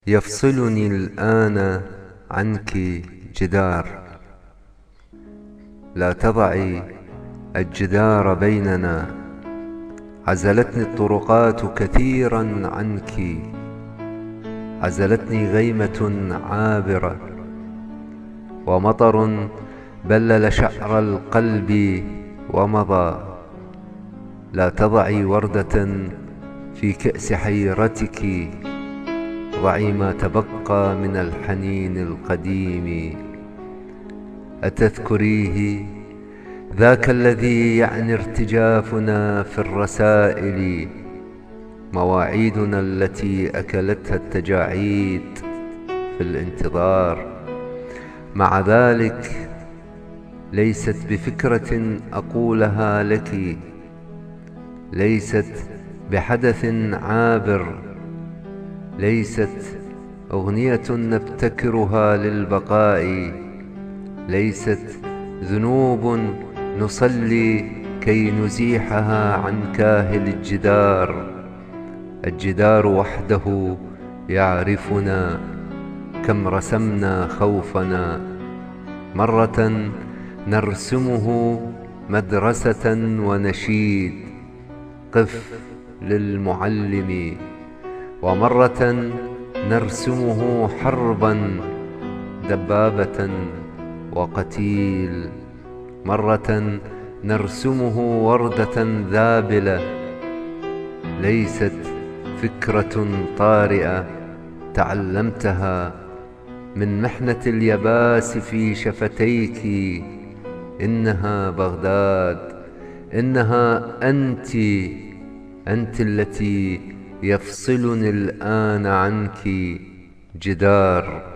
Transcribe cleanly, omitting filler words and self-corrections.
يفصلني الآن عنك جدار. لا تضعي الجدار بيننا، عزلتني الطرقات كثيرا عنك، عزلتني غيمة عابرة، ومطر بلل شعر القلب ومضى. لا تضعي وردة في كأس حيرتك، ضعي ما تبقى من الحنين القديم. أتذكريه ذاك الذي يعني ارتجافنا في الرسائل، مواعيدنا التي أكلتها التجاعيد في الانتظار. مع ذلك ليست بفكرة أقولها لك، ليست بحدث عابر، ليست أغنية نبتكرها للبقاء، ليست ذنوب نصلي كي نزيحها عن كاهل الجدار. الجدار وحده يعرفنا كم رسمنا خوفنا، مرة نرسمه مدرسة ونشيد قف للمعلم، ومرة نرسمه حربا دبابة وقتيل، مرة نرسمه وردة ذابلة. ليست فكرة طارئة تعلمتها من محنة اليباس في شفتيك، إنها بغداد، إنها أنت، أنت التي يفصلني الآن عنك جدار.